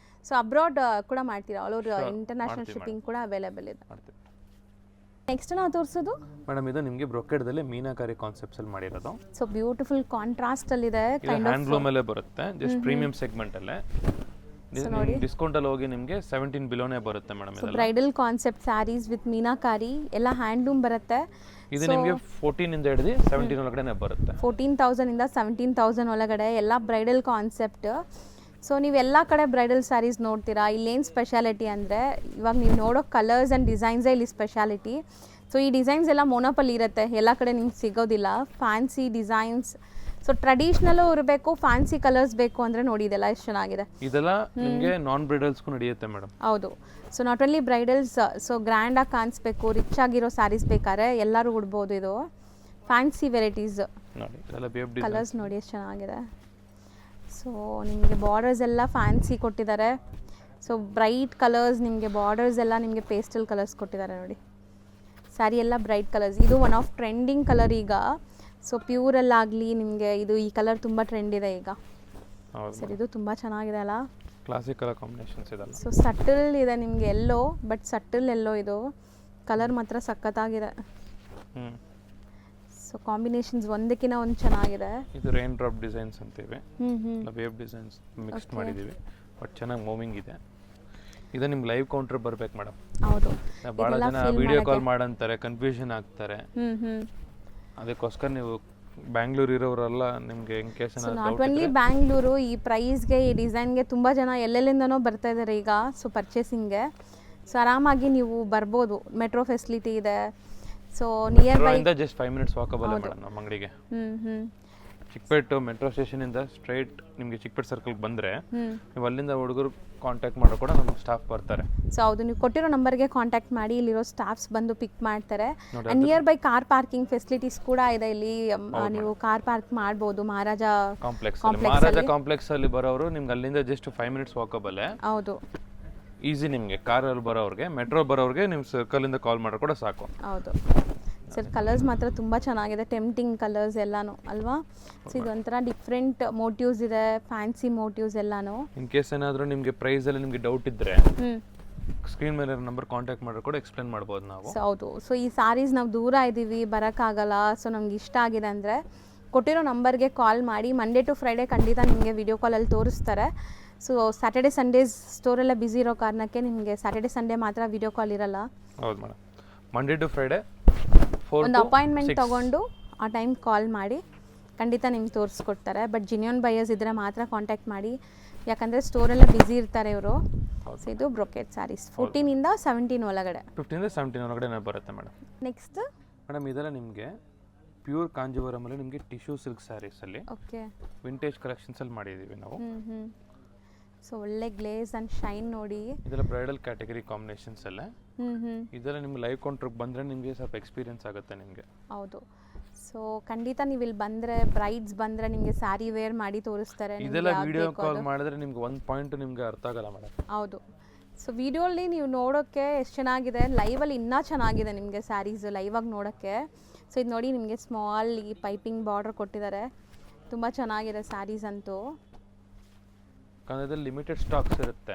ಸೊ ಅಬ್ರಾಡ್ ಕೂಡ ಮಾಡ್ತೀರಾ, ಆಲ್ ಓವರ್ ಇಂಟರ್ನ್ಯಾಷನಲ್ ಶಿಪ್ಪಿಂಗ್ ಕೂಡ ಅವೈಲೇಬಲ್ ಇದೆ. ನೆಕ್ಸ್ಟ್ ನಾವು ತೋರಿಸೋದು ಮೇಡಮ್, ಇದು ನಿಮಗೆ ಬ್ರೊಕೆಡ್ದಲ್ಲಿ ಮೀನಾಕಾರಿ ಕಾನ್ಸೆಪ್ಟ್ಸ್ ಅಲ್ಲಿ ಮಾಡಿರೋದು. ಸೊ ಬ್ಯೂಟಿಫುಲ್ ಕಾಂಟ್ರಾಸ್ಟ್ ಅಲ್ಲಿ ಇದೆ. ಹ್ಯಾಂಡ್ಲೂಮ್ ಅಲ್ಲೇ ಬರುತ್ತೆ, ಜಸ್ಟ್ ಪ್ರೀಮಿಯಂ ಸೆಗ್ಮೆಂಟ್ ಅಲ್ಲೇ. ಡಿಸ್ಕೌಂಟ್ ಅಲ್ಲಿ ಹೋಗಿ ನಿಮಗೆ 17 ಬಿಲೋನೇ ಬರುತ್ತೆ ಮೇಡಮ್. ಇದು bridal concept sarees with meenakari, ಎಲ್ಲ ಹ್ಯಾಂಡ್ಲೂಮ್ ಬರುತ್ತೆ. ಇದು ನಿಮಗೆ 14 ಇಂದ ಹಿಡಿದು 17 ಒಳಗಡೆ ಬರುತ್ತೆ. 14,000 ಇಂದ 17,000 ಒಳಗಡೆ ಎಲ್ಲ ಬ್ರೈಡಲ್ ಕಾನ್ಸೆಪ್ಟ್. ಸೊ ನೀವೆಲ್ಲ ಕಡೆ ಬ್ರೈಡಲ್ ಸ್ಯಾರೀಸ್ ನೋಡ್ತೀರಾ. ಇಲ್ಲೇನು ಸ್ಪೆಷಾಲಿಟಿ ಅಂದರೆ ಇವಾಗ ನೀವು ನೋಡೋ ಕಲರ್ಸ್ ಆ್ಯಂಡ್ ಡಿಸೈನ್ಸೇ ಇಲ್ಲಿ ಸ್ಪೆಷಾಲಿಟಿ. ಸೊ ಈ ಡಿಸೈನ್ಸ್ ಎಲ್ಲ ಮೊನೋಪಲ್ ಇರುತ್ತೆ, ಎಲ್ಲ ಕಡೆ ನಿಮ್ಗೆ ಸಿಗೋದಿಲ್ಲ. ಫ್ಯಾನ್ಸಿ ಡಿಸೈನ್ಸ್, ಸೊ ಟ್ರೆಡಿಷ್ನಲ್ಲು ಇರಬೇಕು, ಫ್ಯಾನ್ಸಿ ಕಲರ್ಸ್ ಬೇಕು ಅಂದರೆ ನೋಡಿ ಇದೆಲ್ಲ ಎಷ್ಟು ಚೆನ್ನಾಗಿದೆ. ಇದೆಲ್ಲ ನಿಮಗೆ ನಾನ್ ಬ್ರೈಡಲ್ಸ್ಗೂ ನಡೆಯುತ್ತೆ ಮೇಡಮ್. ಹೌದು. So not only bridals, so ಗ್ರ್ಯಾಂಡಾಗಿ ಕಾಣಿಸ್ಬೇಕು, ರಿಚ್ ಆಗಿರೋ ಸ್ಯಾರೀಸ್ ಬೇಕಾದ್ರೆ ಎಲ್ಲರೂ ಉಡ್ಬೋದು. ಇದು ಫ್ಯಾನ್ಸಿ ವೆರೈಟೀಸ್ ನೋಡಿ, ಇದೆಲ್ಲ ಬೇಬ್ ಕಲರ್ಸ್ ನೋಡಿ ಎಷ್ಟು ಚೆನ್ನಾಗಿದೆ. ಸೊ ನಿಮಗೆ ಬಾರ್ಡರ್ಸ್ ಎಲ್ಲ ಫ್ಯಾನ್ಸಿ ಕೊಟ್ಟಿದ್ದಾರೆ. ಸೊ ಬ್ರೈಟ್ ಕಲರ್ಸ್, ನಿಮಗೆ ಬಾರ್ಡರ್ಸ್ ಎಲ್ಲ ನಿಮಗೆ ಪೇಸ್ಟಲ್ ಕಲರ್ಸ್ ಕೊಟ್ಟಿದ್ದಾರೆ ನೋಡಿ. ಸ್ಯಾರಿ ಎಲ್ಲ ಬ್ರೈಟ್ ಕಲರ್ಸ್. ಇದು ಒನ್ ಆಫ್ ಟ್ರೆಂಡಿಂಗ್ ಕಲರ್ ಈಗ. ಸೊ ಪ್ಯೂರಲ್ಲಾಗಲಿ ನಿಮಗೆ ಇದು ಈ ಕಲರ್ ತುಂಬ ಟ್ರೆಂಡ್ ಇದೆ ಈಗ. ಸರ್ ಇದು ತುಂಬ ಚೆನ್ನಾಗಿದೆ ಅಲ್ಲ, ಕ್ಲಾಸಿಕ್ ಕಲರ್ ಕಾಂಬಿನೇಷನ್ಸ್ ಇದೆಲ್ಲ. ಸೊ ಸಟಲ್ ಇದೆ ನಿಮಗೆ ಎಲ್ಲೋ, ಬಟ್ ಸಟಲ್ ಎಲ್ಲೋ ಇದು ಕಲರ್ ಮಾತ್ರ ಸಖತ್ತಾಗಿದೆ. ಸೊ ಕಾಂಬಿನೇಷನ್ಸ್ ಒಂದಕ್ಕಿಂತ ಒಂದು ಚೆನ್ನಾಗಿದೆ. ಇದು ರೈನ್ ಡ್ರಾಪ್ ಡಿಸೈನ್ಸ್ ಅಂತೀವಿ, ವೇವ್ ಡಿಸೈನ್ಸ್ ಮಿಕ್ಸ್ ಮಾಡಿದ್ದೀವಿ, ಬಟ್ ಚೆನ್ನಾಗಿ ಮೂವಿಂಗ್ ಇದೆ. ಇದು ನಿಮ್ಗೆ ಲೈವ್ ಕೌಂಟರ್ ಬರ್ಬೇಕು ಮೇಡಮ್. ಹೌದು, ಭಾಳ ಜನ ವಿಡಿಯೋ ಕಾಲ್ ಮಾಡಂತಾರೆ, ಕನ್ಫ್ಯೂಷನ್ ಆಗ್ತಾರೆ. ಅದಕ್ಕೋಸ್ಕರ ನೀವು ಬ್ಯಾಂಗ್ಳೂರ್ ಇರೋರೆಲ್ಲ ನಿಮಗೆ in case not only Bangalore, ಈ ಪ್ರೈಸ್ಗೆ ಈ ಡಿಸೈನ್ಗೆ ತುಂಬ ಜನ ಎಲ್ಲೆಲ್ಲಿಂದನೋ ಬರ್ತಾ ಇದ್ದಾರೆ ಈಗ. ಸೊ ಪರ್ಚೇಸಿಂಗ್ಗೆ ಸೊ ಆರಾಮಾಗಿ ನೀವು ಬರ್ಬೋದು, ಮೆಟ್ರೋ ಫೆಸಿಲಿಟಿ ಇದೆ. So near by just 5 minutes walkable madam ನಮ್ಮ ಅಂಗಡಿಗೆ. ಚಿಕ್ಕಪೇಟೆ ಮೆಟ್ರೋ ಸ್ಟೇಷನ್ ಇಂದ ಸ್ಟ್ರೈಟ್ ನಿಮಗೆ ಚಿಕ್ಕಪೇಟೆ ಸರ್ಕಲ್ ಬಂದ್ರೆ ನೀವು ಅಲ್ಲಿಂದ ಹುಡುಗರು ಕಾಂಟ್ಯಾಕ್ಟ್ ಮಾಡೋ ಕೂಡ ನಮ್ಮ ಸ್ಟಾಫ್ ಬರ್ತಾರೆ. ಸೊ ಹೌದು, ನೀವು ಕೊಟ್ಟಿರೋ ನಂಬರ್ಗೆ ಕಾಂಟ್ಯಾಕ್ಟ್ ಮಾಡಿ, ಇಲ್ಲಿರೋ ಸ್ಟಾಫ್ಸ್ ಬಂದು ಪಿಕ್ ಮಾಡ್ತಾರೆ. Near by car parking facilities ಕೂಡ ಇದೆ ಇಲ್ಲಿ. ನೀವು ಕಾರ್ ಪಾರ್ಕ್ ಮಾಡ್ಬೋದು ಮಹಾರಾಜ ಕಾಂಪ್ಲೆಕ್ಸ್ ಅಲ್ಲಿ ಬರೋರು ನಿಮ್ಗೆ ಅಲ್ಲಿಂದ ಜಸ್ಟ್ 5 minutes ವಾಕಬಲ್. ಹೌದು, ಈಸಿ ನಿಮಗೆ. ಕಾರಲ್ಲಿ ಬರೋರಿಗೆ, ಮೆಟ್ರೋ ಬರೋರಿಗೆ ನಿಮ್ಮ ಸರ್ಕಲ್ ಇಂದ ಕಾಲ್ ಮಾಡೋ ಕೂಡ ಸಾಕು. ಹೌದು ಸರ್, ಕಲರ್ಸ್ ಮಾತ್ರ ತುಂಬ ಚೆನ್ನಾಗಿದೆ, ಟೆಂಪ್ಟಿಂಗ್ ಕಲರ್ಸ್ ಎಲ್ಲಾನು ಅಲ್ವಾ. ಸೊ ಇದೊಂಥರ ಡಿಫ್ರೆಂಟ್ ಮೋಟಿವ್ಸ್ ಇದೆ, ಫ್ಯಾನ್ಸಿ ಮೋಟಿವ್ಸ್ ಎಲ್ಲಾನು. ಇನ್ ಕೇಸ್ ಏನಾದರೂ ನಿಮಗೆ ಪ್ರೈಸ್ ಅಲ್ಲಿ ನಿಮಗೆ ಡೌಟ್ ಇದ್ರೆ ಸ್ಕ್ರೀನ್ ಮೇಲೆ ನಂಬರ್ ಕಾಂಟ್ಯಾಕ್ಟ್ ಮಾಡಿದ್ರೆ ಕೂಡ ಎಕ್ಸ್ಪ್ಲೇನ್ ಮಾಡ್ಬೋದು ನಾವು. ಸೊ ಹೌದು, ಸೊ ಈ ಸಾರೀಸ್ ನಾವು ದೂರ ಇದ್ದೀವಿ, ಬರೋಕ್ಕಾಗಲ್ಲ, ಸೊ ನಮ್ಗೆ ಇಷ್ಟ ಆಗಿದೆ ಅಂದರೆ ಕೊಟ್ಟಿರೋ ನಂಬರ್ಗೆ ಕಾಲ್ ಮಾಡಿ. ಮಂಡೇ ಟು ಫ್ರೈಡೇ ಖಂಡಿತ ನಿಮಗೆ ವಿಡಿಯೋ ಕಾಲಲ್ಲಿ ತೋರಿಸ್ತಾರೆ. ಸೊ ಸ್ಯಾಟರ್ಡೆ ಸಂಡೇಸ್ ಸ್ಟೋರೆಲ್ಲ ಬ್ಯುಸಿ ಇರೋ ಕಾರಣಕ್ಕೆ ನಿಮಗೆ ಸ್ಯಾಟರ್ಡೆ ಸಂಡೇ ಮಾತ್ರ ವಿಡಿಯೋ ಕಾಲ್ ಇರಲ್ಲ. ಹೌದು ಮೇಡಮ್, ಮಂಡೇ ಟು ಫ್ರೈಡೇ ಒಂದು ಅಪಾಯಿಂಟ್ಮೆಂಟ್ ತೊಗೊಂಡು ಆ ಟೈಮ್ ಕಾಲ್ ಮಾಡಿ ಖಂಡಿತ ನಿಮ್ಗೆ ತೋರಿಸ್ಕೊಡ್ತಾರೆ. ಬಟ್ ಜಿನಿಯನ್ ಬೈಯರ್ಸ್ ಇದ್ದರೆ ಮಾತ್ರ ಕಾಂಟ್ಯಾಕ್ಟ್ ಮಾಡಿ, ಯಾಕಂದರೆ ಸ್ಟೋರೆಲ್ಲ ಬ್ಯುಸಿ ಇರ್ತಾರೆ ಇವರು. ಸೊ ಇದು ಬ್ರೊಕೆಟ್ ಸ್ಯಾರೀಸ್ 14 ಇಂದ 17 ಒಳಗಡೆ, 15 ಇಂದ 17 ಒಳಗಡೆ ಬರುತ್ತೆ ಮೇಡಮ್. ನೆಕ್ಸ್ಟ್ ಮೇಡಮ್ ಇದೆಲ್ಲ ನಿಮಗೆ ಪ್ಯೂರ್ ಕಾಂಜೀವರಮಲ್ಲಿ ನಿಮಗೆ ಟಿಶ್ಯೂ ಸಿಲ್ಕ್ ಸ್ಯಾರೀಸಲ್ಲಿ ಓಕೆ ವಿಂಟೇಜ್ ಕಲೆಕ್ಷನ್ಸಲ್ಲಿ ಮಾಡಿದ್ದೀವಿ ನಾವು. ಸೊ ಒಳ್ಳೆ ಗ್ಲೇಸ್ ಆ್ಯಂಡ್ ಶೈನ್ ನೋಡಿ. ಇದೆಲ್ಲ ಬ್ರೈಡಲ್ ಕ್ಯಾಟಗರಿ ಕಾಂಬಿನೇಷನ್ಸ್ ಎಲ್ಲ. ಇದೆಲ್ಲ ನಿಮ್ಗೆ ಲೈವ್ ಕೌಂಟ್ರಿಗೆ ಬಂದರೆ ನಿಮಗೆ ಸ್ವಲ್ಪ ಎಕ್ಸ್ಪೀರಿಯನ್ಸ್ ಆಗುತ್ತೆ ನಿಮಗೆ. ಹೌದು, ಸೊ ಖಂಡಿತ ನೀವು ಇಲ್ಲಿ ಬಂದರೆ, ಬ್ರೈಡ್ಸ್ ಬಂದರೆ ನಿಮಗೆ ಸ್ಯಾರಿ ವೇರ್ ಮಾಡಿ ತೋರಿಸ್ತಾರೆ. ಇದೆಲ್ಲ ವಿಡಿಯೋ ಕಾಲ್ ಮಾಡಿದ್ರೆ ನಿಮ್ಗೆ ಒಂದು ಪಾಯಿಂಟ್ ನಿಮ್ಗೆ ಅರ್ಥ ಆಗಲ್ಲ ಮೇಡಮ್. ಹೌದು, ಸೊ ವಿಡಿಯೋಲಿ ನೀವು ನೋಡೋಕ್ಕೆ ಎಷ್ಟು ಚೆನ್ನಾಗಿದೆ, ಲೈವಲ್ಲಿ ಇನ್ನೂ ಚೆನ್ನಾಗಿದೆ ನಿಮಗೆ ಸ್ಯಾರೀಸ್ ಲೈವಾಗಿ ನೋಡೋಕ್ಕೆ. ಸೊ ಇದು ನೋಡಿ, ನಿಮಗೆ ಸ್ಮಾಲ್ ಈ ಪೈಪಿಂಗ್ ಬಾರ್ಡರ್ ಕೊಟ್ಟಿದ್ದಾರೆ, ತುಂಬ ಚೆನ್ನಾಗಿದೆ ಸ್ಯಾರೀಸ್ ಅಂತೂ. ಯಾಕಂದ್ರೆ ಲಿಮಿಟೆಡ್ ಸ್ಟಾಕ್ಸ್ ಇರುತ್ತೆ,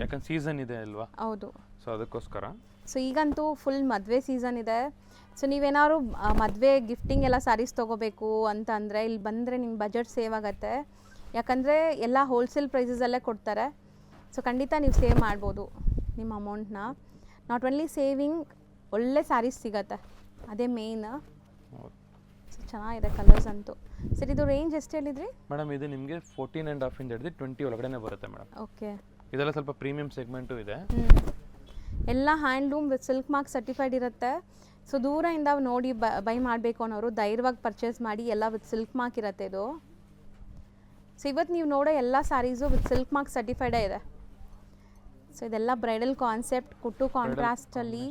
ಯಾಕಂದ್ರೆ ಸೀಸನ್ ಇದೆ ಅಲ್ವಾ. ಹೌದು, ಸೊ ಅದಕ್ಕೋಸ್ಕರ. ಸೊ ಈಗಂತೂ ಫುಲ್ ಮದುವೆ ಸೀಸನ್ ಇದೆ. ಸೊ ನೀವೇನಾದ್ರು ಮದುವೆ ಗಿಫ್ಟಿಂಗ್ ಎಲ್ಲ ಸ್ಯಾರೀಸ್ ತೊಗೋಬೇಕು ಅಂತ ಅಂದರೆ ಇಲ್ಲಿ ಬಂದರೆ ನಿಮ್ಮ ಬಜೆಟ್ ಸೇವ್ ಆಗುತ್ತೆ. ಯಾಕಂದರೆ ಎಲ್ಲ ಹೋಲ್ಸೇಲ್ ಪ್ರೈಸಸಲ್ಲೇ ಕೊಡ್ತಾರೆ. ಸೊ ಖಂಡಿತ ನೀವು ಸೇವ್ ಮಾಡ್ಬೋದು ನಿಮ್ಮ ಅಮೌಂಟ್ನ. ನಾಟ್ ಓನ್ಲಿ ಸೇವಿಂಗ್, ಒಳ್ಳೆ ಸ್ಯಾರೀಸ್ ಸಿಗತ್ತೆ, ಅದೇ ಮೇಯ್ನ್. ಸೊ ಚೆನ್ನಾಗಿದೆ ಕಲರ್ಸ್ ಅಂತೂ. ಸರ್ ಇದು ರೇಂಜ್ ಎಷ್ಟು ಹೇಳಿದ್ರಿ ಮೇಡಮ್? ಇದು ನಿಮಗೆ 14.5 ಇಂದ ಹಿಡಿದು 20 ಒಳಗಡೆ ಬರುತ್ತೆ ಮೇಡಮ್. ಓಕೆ, ಇದೆಲ್ಲ ಸ್ವಲ್ಪ ಪ್ರೀಮಿಯಂ ಸೆಗ್ಮೆಂಟು ಇದೆ. ಎಲ್ಲ handloom with silk mark certified ಇರುತ್ತೆ. ಸೊ ದೂರದಿಂದ ನೋಡಿ ಬೈ ಮಾಡಬೇಕು ಅನ್ನೋರು ಧೈರ್ಯವಾಗಿ ಪರ್ಚೇಸ್ ಮಾಡಿ, ಎಲ್ಲ ವಿತ್ ಸಿಲ್ಕ್ ಮಾರ್ಕ್ ಇರುತ್ತೆ ಇದು. ಸೊ ಇವತ್ತು ನೀವು ನೋಡೋ ಎಲ್ಲ ಸ್ಯಾರೀಸು ವಿತ್ ಸಿಲ್ಕ್ ಮಾರ್ಕ್ ಸರ್ಟಿಫೈಡೇ ಇದೆ. ಸೊ ಇದೆಲ್ಲ ಬ್ರೈಡಲ್ ಕಾನ್ಸೆಪ್ಟ್, ಕುಟ್ಟು ಕಾಂಟ್ರಾಸ್ಟಲ್ಲಿ.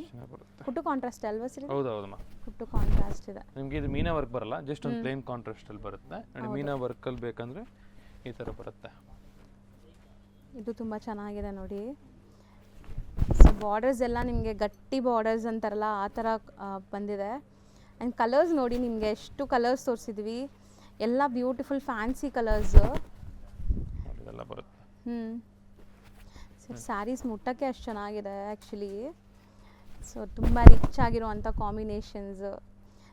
ಕುಟ್ಟು ಕಾಂಟ್ರಾಸ್ಟ್ ಅಲ್ವಾ ಸರಿ? ಹೌದು ಹೌದಮ್ಮ, ಕುಟ್ಟು ಕಾಂಟ್ರಾಸ್ಟ್ ಇದೆ. ನಿಮಗೆ ಇದು ಮೀನಾ ವರ್ಕ್ ಬರಲ್ಲ, ಜಸ್ಟ್ ಒಂದು ಪ್ಲೇನ್ ಕಾಂಟ್ರಾಸ್ಟ್ ಅಲ್ಲಿ ಬರುತ್ತೆ. ನೋಡಿ, ಮೀನಾ ವರ್ಕಲ್ಲಿ ಬೇಕಂದ್ರೆ ಈ ಥರ ಬರುತ್ತೆ. ಇದು ತುಂಬ ಚೆನ್ನಾಗಿದೆ ನೋಡಿ. ಸೊ ಬಾರ್ಡರ್ಸ್ ಎಲ್ಲ ನಿಮಗೆ ಗಟ್ಟಿ ಬಾರ್ಡರ್ಸ್ ಅಂತಾರಲ್ಲ ಆ ಥರ ಬಂದಿದೆ. ಆ್ಯಂಡ್ ಕಲರ್ಸ್ ನೋಡಿ, ನಿಮಗೆ ಎಷ್ಟು ಕಲರ್ಸ್ ತೋರಿಸಿದ್ವಿ, ಎಲ್ಲ ಬ್ಯೂಟಿಫುಲ್ ಫ್ಯಾನ್ಸಿ ಕಲರ್ಸ್ ಎಲ್ಲ ಬರುತ್ತೆ. ಸರ್ ಸ್ಯಾರೀಸ್ ಮುಟ್ಟಕ್ಕೆ ಅಷ್ಟು ಚೆನ್ನಾಗಿದೆ ಆ್ಯಕ್ಚುಲಿ. ಸೊ ತುಂಬ ರಿಚ್ ಆಗಿರುವಂಥ ಕಾಂಬಿನೇಷನ್ಸ್.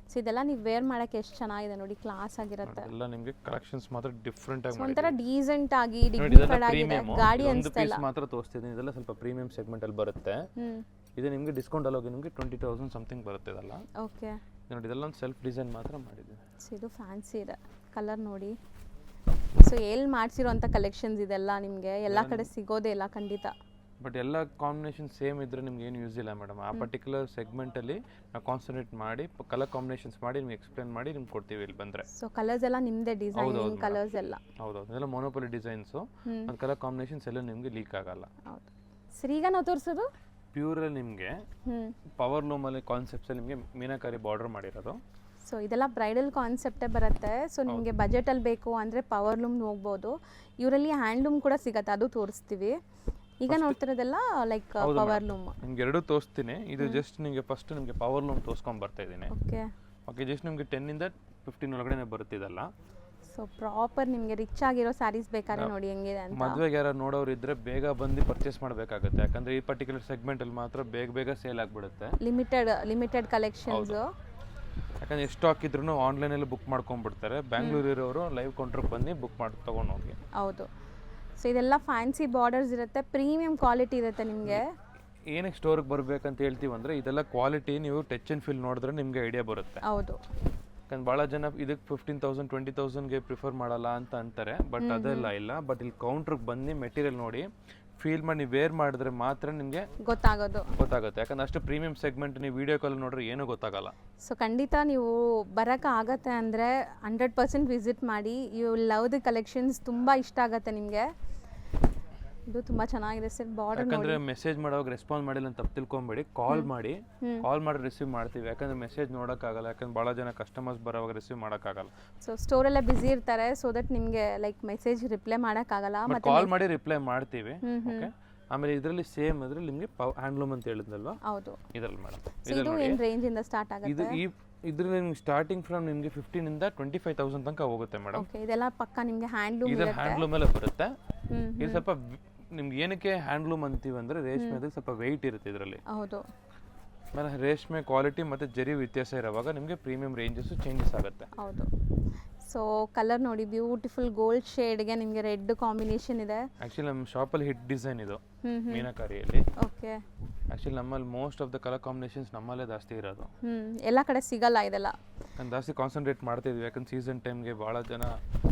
ಸೊ ಇದೆಲ್ಲ ನೀವು ವೇರ್ ಮಾಡೋಕ್ಕೆ ಎಷ್ಟು ಚೆನ್ನಾಗಿದೆ ನೋಡಿ, ಕ್ಲಾಸ್ ಆಗಿರುತ್ತೆ. ಎಲ್ಲ ನಿಮಗೆ ಕಲೆಕ್ಷನ್ಸ್ ಮಾತ್ರ ಡಿಫರೆಂಟ್ ಆಗಿ ಒಂಥರ ಡೀಸೆಂಟ್ ಆಗಿ ಡಿಗ್ನಿಫೈಡ್ ಆಗಿದೆ, ಗಾಡಿ ಅನ್ಸ್ತಲ್ಲ. ಮಾತ್ರ ತೋರಿಸ್ತಿದ್ದೀನಿ, ಇದೆಲ್ಲ ಸ್ವಲ್ಪ ಪ್ರೀಮಿಯಂ ಸೆಗ್ಮೆಂಟ್ ಅಲ್ಲಿ ಬರುತ್ತೆ. ಇದು ನಿಮಗೆ ಡಿಸ್ಕೌಂಟ್ ಅಲ್ಲಿ ಹೋಗಿ ನಿಮಗೆ 20,000 ಸಮಥಿಂಗ್ ಬರುತ್ತೆ ಇದೆಲ್ಲ. ಓಕೆ ನೋಡಿ, ಇದೆಲ್ಲ ಒಂದು ಸೆಲ್ಫ್ ಡಿಸೈನ್ ಮಾತ್ರ ಮಾಡಿದ್ದೀನಿ. ಸೊ ಇದು ಫ್ಯಾನ್ಸಿ ಇದೆ, ಕಲರ್ ನೋಡಿ. ಸೊ ಎಲ್ಲಿ ಮಾಡಿಸಿರೋಂಥ ಕಲೆಕ್ಷನ್ಸ್ ಇದೆಲ್ಲ ನಿಮಗೆ ಎಲ್ಲ ಕಡೆ ಸಿಗೋದೇ ಇಲ್ಲ ಖಂಡಿತ. ಬಟ್ ಎಲ್ಲ ಕಾಂಬಿನೇಷನ್ ಸೇಮ್ ಇದ್ರೆ ನಿಮ್ಗೆ ಏನು ಯೂಸ್ ಇಲ್ಲ ಮೇಡಮ್. ಆ ಪರ್ಟಿಕ್ಯುಲರ್ ಸೆಗ್ಮೆಂಟಲ್ಲಿ ನಾವು ಕಾನ್ಸಂಟ್ರೇಟ್ ಮಾಡಿ ಕಲರ್ ಕಾಂಬಿನೇಷನ್ಸ್ ಮಾಡಿ ನಿಮ್ಗೆ ಎಕ್ಸ್ಪ್ಲೇನ್ ಮಾಡಿ ನಿಮ್ಗೆ ಕೊಡ್ತೀವಿ ಇಲ್ಲಿ ಬಂದರೆ. ಸೊ ಕಲರ್ಸ್ ಎಲ್ಲ ನಿಮ್ಮದೇ ಡಿಸೈನಿಂಗ್ ಕಲರ್ಸ್ ಎಲ್ಲ? ಹೌದೌದು, ಇದೆಲ್ಲ ಮೊನೋಪೊಲಿ ಡಿಸೈನ್ಸು. ಒಂದು ಕಲರ್ ಕಾಂಬಿನೇಷನ್ಸ್ ಎಲ್ಲ ನಿಮಗೆ ಲೀಕ್ ಆಗಲ್ಲ. ಹೌದು ಸರ್, ಈಗ ನಾವು ತೋರಿಸೋದು ಪ್ಯೂರಲ್ಲಿ ನಿಮಗೆ ಪವರ್ ಲೂಮಲ್ಲಿ ಕಾನ್ಸೆಪ್ಟ್ಸಲ್ಲಿ ನಿಮಗೆ ಮೀನಾಕಾರಿ ಬಾರ್ಡರ್ ಮಾಡಿರೋದು. ಸೊ ಇದೆಲ್ಲ ಬ್ರೈಡಲ್ ಕಾನ್ಸೆಪ್ಟೇ ಬರುತ್ತೆ. ಸೊ ನಿಮಗೆ ಬಜೆಟಲ್ಲಿ ಬೇಕು ಅಂದರೆ ಪವರ್ ಲೂಮ್ ಹೋಗ್ಬೋದು. ಇವರಲ್ಲಿ ಹ್ಯಾಂಡ್ಲೂಮ್ ಕೂಡ ಸಿಗುತ್ತೆ, ಅದು ತೋರಿಸ್ತೀವಿ. ಈಗ ನೋಡ್ತಿರೋದೆಲ್ಲ ಲೈಕ್ ಪವರ್ ಲೂಮ್. ನಿಮ್ಗೆ ಎರಡು ತೋರಿಸ್ತೀನಿ. ಇದು ಜಸ್ಟ್ ನಿಮಗೆ ಫಸ್ಟ್ ನಿಮಗೆ ಪವರ್ ಲೂಮ್ ತೋರಿಸ್ಕೊಂಡು ಬರ್ತಾ ಇದ್ದೀನಿ. ಓಕೆ ಓಕೆ, ಜಸ್ಟ್ ನಿಮಗೆ 10 ಇಂದ 15 ಒಳಗಡೆ ಬರುತ್ತೆ ಇದೆಲ್ಲ. ಸೊ ಪ್ರಾಪರ್ ನಿಮಗೆ ರಿಚ್ ಆಗಿರೋ ಸ್ಯಾರೀಸ್ ಬೇಕಾದ್ರೆ ನೋಡಿ ಹೆಂಗಿದೆ ಅಂತ. ಮದುವೆಗೆ ಯಾರು ನೋಡೋರು ಇದ್ರೆ ಬೇಗ ಬಂದು ಪರ್ಚೇಸ್ ಮಾಡಬೇಕಾಗುತ್ತೆ, ಯಾಕಂದ್ರೆ ಈ ಪರ್ಟಿಕ್ಯುಲರ್ ಸೆಗ್ಮೆಂಟಲ್ಲಿ ಮಾತ್ರ ಬೇಗ ಸೇಲ್ ಆಗಿಬಿಡುತ್ತೆ. Limited collections. ಯಾಕಂದ್ರೆ ಎಷ್ಟು ಹಾಕಿದ್ರು ಆನ್ಲೈನಲ್ಲಿ ಬುಕ್ ಮಾಡ್ಕೊಂಡ್ಬಿಡ್ತಾರೆ. ಬ್ಯಾಂಗ್ಳೂರ್ ಇರೋರು ಲೈವ್ ಕೌಂಟ್ರಿಗೆ ಬಂದು ಬುಕ್ ಮಾಡಿ ತೊಗೊಂಡು ಹೋಗಿ. ಹೌದು, ಸೊ ಇದೆಲ್ಲ ಫ್ಯಾನ್ಸಿ ಬಾರ್ಡರ್ಸ್ ಇರುತ್ತೆ, ಪ್ರೀಮಿಯಂ ಕ್ವಾಲಿಟಿ ಇರುತ್ತೆ ನಿಮಗೆ. ಏನಕ್ಕೆ ಸ್ಟೋರ್ಗೆ ಬರಬೇಕಂತ ಹೇಳ್ತೀವಿ ಅಂದರೆ ಇದೆಲ್ಲ ಕ್ವಾಲಿಟಿ ನೀವು ಟಚ್ ಆ್ಯಂಡ್ ಫೀಲ್ ನೋಡಿದ್ರೆ ನಿಮಗೆ ಐಡಿಯಾ ಬರುತ್ತೆ. ಹೌದು, ಯಾಕಂದ್ರೆ ಭಾಳ ಜನ ಇದಕ್ಕೆ 15,000 20,000ಗೆ ಪ್ರಿಫರ್ ಮಾಡಲ್ಲ ಅಂತ ಅಂತಾರೆ, ಬಟ್ ಅದೆಲ್ಲ ಇಲ್ಲ. ಬಟ್ ಇಲ್ಲಿ ಕೌಂಟ್ರಿಗೆ ಬಂದು ಮೆಟೀರಿಯಲ್ ನೋಡಿ ಫೀಲ್ ಮಾಡಿ ನೀವು ವೇರ್ ಮಾಡಿದ್ರೆ ಮಾತ್ರ ನಿಮಗೆ ಗೊತ್ತಾಗುತ್ತೆ. ಯಾಕಂದ್ರೆ ಅಷ್ಟು ಪ್ರೀಮಿಯಂ ಸೆಗ್ಮೆಂಟ್ ನೀವು ವಿಡಿಯೋ ಕಾಲ್ ನೋಡ್ರೆ ಏನೂ ಗೊತ್ತಾಗಲ್ಲ. ಸೊ ಖಂಡಿತ ನೀವು ಬರೋಕ್ಕಾಗತ್ತೆ ಅಂದರೆ 100% ವಿಸಿಟ್ ಮಾಡಿ. ಯು ಲವ್ ದಿ ಕಲೆಕ್ಷನ್ಸ್, ತುಂಬ ಇಷ್ಟ ಆಗುತ್ತೆ ನಿಮಗೆ. ಇದು ತುಂಬ ಚೆನ್ನಾಗಿದೆ ಸರ್. ಬಾರ್ಡರ್ ಯಾಕಂದ್ರೆ ಮೆಸೇಜ್ ಮಾಡೋವಾಗ ರೆಸ್ಪಾನ್ಸ್ ಮಾಡಿಲ್ಲ ಅಂತ ತಪ್ಪು ತಿಳ್ಕೊಂಬೇಡಿ, ಕಾಲ್ ಮಾಡಿ ರಿಸೀವ್ ಮಾಡ್ತೀವಿ. ಯಾಕಂದ್ರೆ ಮೆಸೇಜ್ ನೋಡೋಕ್ಕಾಗಲ್ಲ, ಯಾಕಂದ್ರೆ ಭಾಳ ಜನ ಕಸ್ಟಮರ್ಸ್ ಬರೋವಾಗ ರಿಸೀವ್ ಮಾಡೋಕ್ಕಾಗಲ್ಲ. ಸೊ ಸ್ಟೋರೆಲ್ಲ ಬ್ಯುಸಿ ಇರ್ತಾರೆ, ಸೊ ದಟ್ ನಿಮಗೆ ಲೈಕ್ ಮೆಸೇಜ್ ರಿಪ್ಲೈ ಮಾಡೋಕ್ಕಾಗಲ್ಲ. ಮತ್ತೆ ಕಾಲ್ ಮಾಡಿ ರಿಪ್ಲೈ ಮಾಡ್ತೀವಿ. ಓಕೆ, ಆಮೇಲೆ ಇದರಲ್ಲಿ ಸೇಮ್ ಅದ್ರಲ್ಲಿ ನಿಮಗೆ ಹ್ಯಾಂಡ್ಲೂಮ್ ಅಂತ ಹೇಳಿದ್ನಲ್ವಾ, ಹೌದು ಇದರಲ್ಲಿ ಮೇಡಮ್. ಇದು ಏನು ರೇಂಜ್ ಇಂದ ಸ್ಟಾರ್ಟ್ ಆಗುತ್ತೆ? ಇದ್ರಲ್ಲಿ ನಿಮ್ಗೆ ಸ್ಟಾರ್ಟಿಂಗ್ ಫ್ರಮ್ ನಿಮಗೆ 15 ಇಂದ 25,000 ತನಕ ಹೋಗುತ್ತೆ ಮೇಡಮ್. ಓಕೆ, ಇದೆಲ್ಲ ಪಕ್ಕ ನಿಮಗೆ ಹ್ಯಾಂಡ್ಲೂಮ್ ಇದು ಹ್ಯಾಂಡ್ಲೂಮ್ ಎಲ್ಲ ಬರುತ್ತೆ. ಇದು ಸ್ವಲ್ಪ ನಿಮ್ಗೆ ಏನಕ್ಕೆ ಹ್ಯಾಂಡ್ಲೂಮ್ ಅಂತೀವಿ ಅಂದ್ರೆ ರೇಷ್ಮೆ ಅದು ಸ್ವಲ್ಪ ವೆಯ್ಟ್ ಇರುತ್ತೆ ಇದರಲ್ಲಿ. ಹೌದು, ಆಮೇಲೆ ರೇಷ್ಮೆ ಕ್ವಾಲಿಟಿ ಮತ್ತೆ ಜರಿ ವ್ಯತ್ಯಾಸ ಇರೋವಾಗ ನಿಮಗೆ ಪ್ರೀಮಿಯಂ ರೇಂಜಸ್ ಚೇಂಜಸ್ ಆಗುತ್ತೆ. ಹೌದು. ಸೊ ಕಲರ್ ನೋಡಿ, ಬ್ಯೂಟಿಫುಲ್ ಗೋಲ್ಡ್ ಶೇಡ್ಗೆ ನಿಮಗೆ ರೆಡ್ ಕಾಂಬಿನೇಷನ್ ಇದೆ. ಆಕ್ಚುಲಿ ನಮ್ಮ ಶಾಪಲ್ಲಿ ಹಿಟ್ ಡಿಸೈನ್ ಇದು ಮೀನಾಕಾರಿಯಲ್ಲಿ. ಓಕೆ, ಆಕ್ಚುಲಿ ನಮ್ಮಲ್ಲಿ most of the colour combinations ನಮ್ಮಲ್ಲೇ ಜಾಸ್ತಿ ಇರೋದು. ಎಲ್ಲ ಕಡೆ ಸಿಗಲ್ಲ ಇದೆಲ್ಲ. ನಾನು ಜಾಸ್ತಿ ಕಾನ್ಸಂಟ್ರೇಟ್ ಮಾಡ್ತಿದ್ವಿ, ಯಾಕಂದ್ರೆ ಸೀಸನ್ ಟೈಮ್ಗೆ ಭಾಳ ಜನ